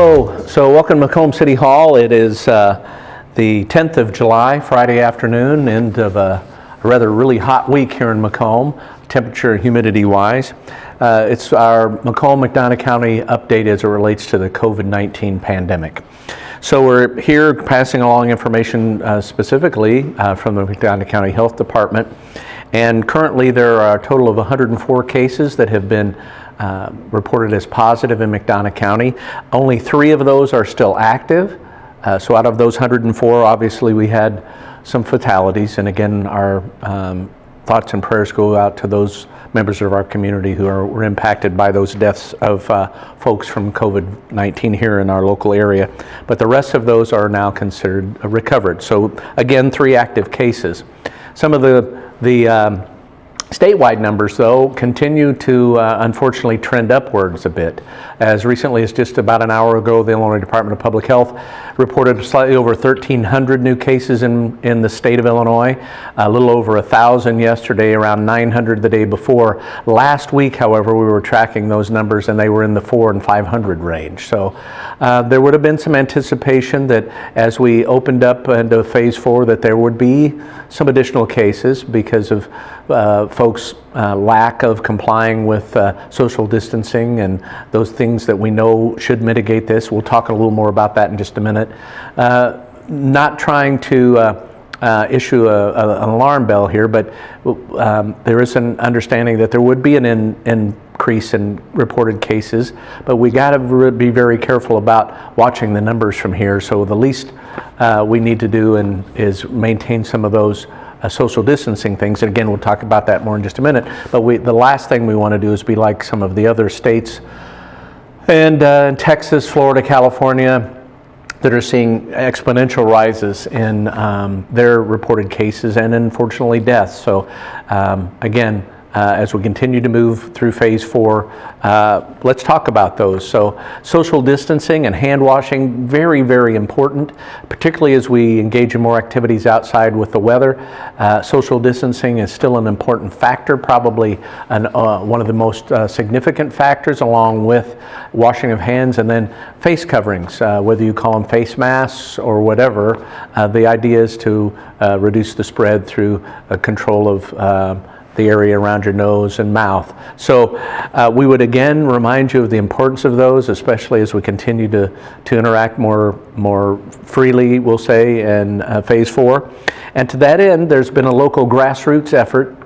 Hello, so welcome to Macomb City Hall. It is the 10th of July, Friday afternoon, end of a rather really hot week here in Macomb, temperature and humidity wise. It's our McDonough County update as it relates to the COVID-19 pandemic. So we're here passing along information specifically from the McDonough County Health Department. And currently there are a total of 104 cases that have been reported as positive in McDonough County. Only 3 of those are still active. So out of those 104, obviously we had some fatalities. And again, our thoughts and prayers go out to those members of our community who were impacted by those deaths of folks from COVID-19 here in our local area. But the rest of those are now considered recovered. So again, 3 active cases. Some of the statewide numbers, though, continue to unfortunately trend upwards a bit. As recently as just about an hour ago, the Illinois Department of Public Health reported slightly over 1,300 new cases in the state of Illinois, a little over 1,000 yesterday, around 900 the day before. Last week, however, we were tracking those numbers and they were in the 400 and 500 range. So there would have been some anticipation that as we opened up into phase 4 that there would be some additional cases because of folks' lack of complying with social distancing and those things that we know should mitigate this. We'll talk a little more about that in just a minute. Not trying to issue an alarm bell here, but there is an understanding that there would be an increase in reported cases, but we got to be very careful about watching the numbers from here. So the least we need to do is maintain some of those social distancing things. And again, we'll talk about that more in just a minute. But the last thing we want to do is be like some of the other states and Texas, Florida, California, that are seeing exponential rises in their reported cases and unfortunately deaths. So again, as we continue to move through phase 4, let's talk about those. So social distancing and hand washing, very, very important, particularly as we engage in more activities outside with the weather. Social distancing is still an important factor, probably one of the most significant factors, along with washing of hands and then face coverings, whether you call them face masks or whatever. The idea is to reduce the spread through control of the area around your nose and mouth. So we would again remind you of the importance of those, especially as we continue to interact more freely, we'll say, in phase 4. And to that end, there's been a local grassroots effort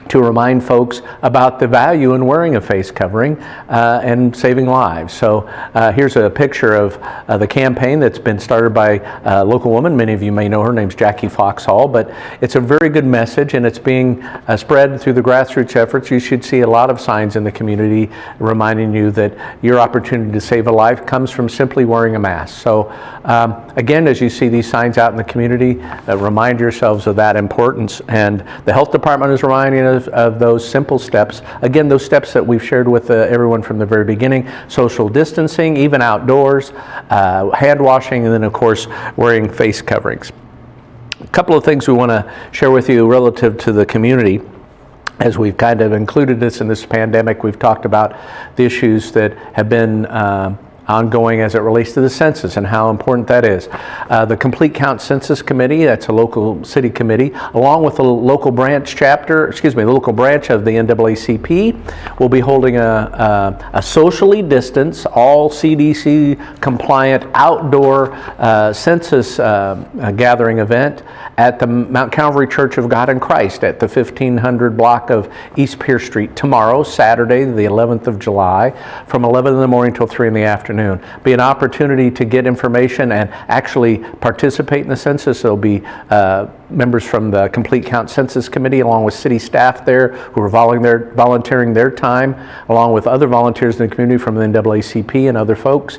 to remind folks about the value in wearing a face covering and saving lives. So here's a picture of the campaign that's been started by a local woman. Many of you may know her name's Jackie Foxhall, but it's a very good message and it's being spread through the grassroots efforts. You should see a lot of signs in the community reminding you that your opportunity to save a life comes from simply wearing a mask. So again, as you see these signs out in the community, remind yourselves of that importance. And the health department is reminding us of those simple steps. Again, those steps that we've shared with everyone from the very beginning: social distancing, even outdoors, hand washing, and then of course wearing face coverings. A couple of things we want to share with you relative to the community. As we've kind of included this in this pandemic, we've talked about the issues that have been ongoing as it relates to the census and how important that is. The Complete Count Census Committee, that's a local city committee, along with the local branch the local branch of the NAACP, will be holding a socially distanced, all CDC compliant outdoor census gathering event at the Mount Calvary Church of God in Christ at the 1500 block of East Pierce Street tomorrow, Saturday, the 11th of July, from 11 in the morning till 3 in the afternoon. Be an opportunity to get information and actually participate in the census. There'll be members from the Complete Count Census Committee along with city staff there who are volunteering their time, along with other volunteers in the community from the NAACP and other folks,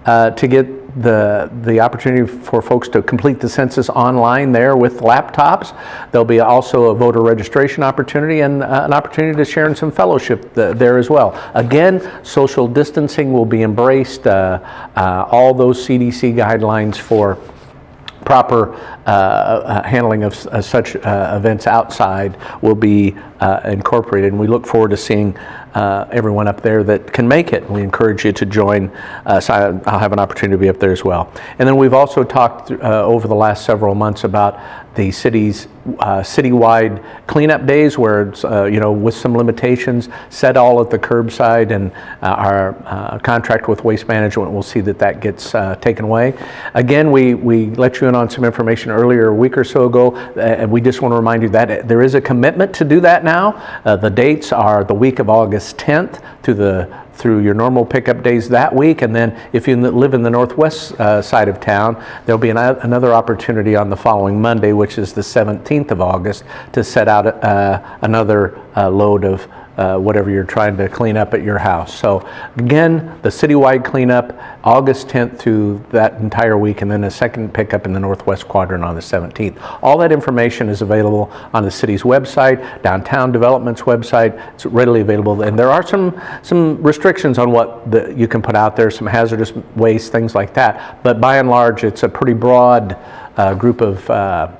to get the opportunity for folks to complete the census online there with laptops. There'll be also a voter registration opportunity and an opportunity to share in some fellowship there as well. Again, social distancing will be embraced, all those CDC guidelines for proper handling of such events outside will be incorporated, and we look forward to seeing everyone up there that can make it. We encourage you to join us. I'll have an opportunity to be up there as well. And then we've also talked over the last several months about the city's citywide cleanup days, where it's, with some limitations, set all at the curbside, and our contract with Waste Management will see that gets taken away. Again, we let you in on some information earlier a week or so ago, and we just want to remind you that there is a commitment to do that now. The dates are the week of August 10th through your normal pickup days that week, and then if you live in the northwest side of town, there'll be another opportunity on the following Monday, which is the 17th of August, to set out another load of whatever you're trying to clean up at your house. So again, the citywide cleanup, August 10th through that entire week, and then a second pickup in the northwest quadrant on the 17th. All that information is available on the city's website, Downtown Development's website. It's readily available, and there are some restrictions on what you can put out there, some hazardous waste, things like that. But by and large, it's a pretty broad group of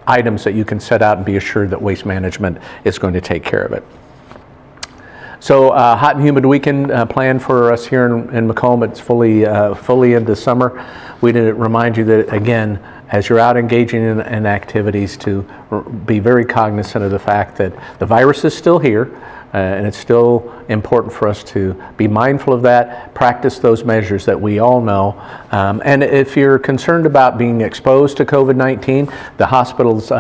items that you can set out and be assured that Waste Management is going to take care of it. So hot and humid weekend planned for us here in Macomb. It's fully into summer. We did remind you that, again, as you're out engaging in activities, to be very cognizant of the fact that the virus is still here, and it's still important for us to be mindful of that, practice those measures that we all know. And if you're concerned about being exposed to COVID-19, the hospital's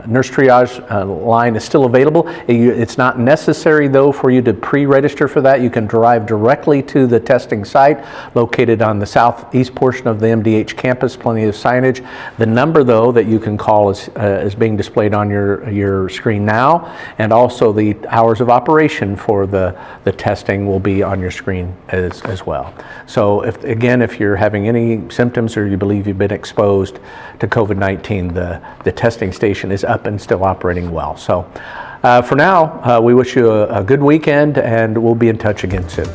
nurse triage line is still available. It's not necessary, though, for you to pre-register for that. You can drive directly to the testing site located on the southeast portion of the MDH campus. Plenty of signage. The number, though, that you can call is being displayed on your screen now, and also the hours of operation for the testing will be on your screen as well. So if you're having any symptoms or you believe you've been exposed to COVID-19, the testing station is up and still operating well. So for now, we wish you a good weekend, and we'll be in touch again soon.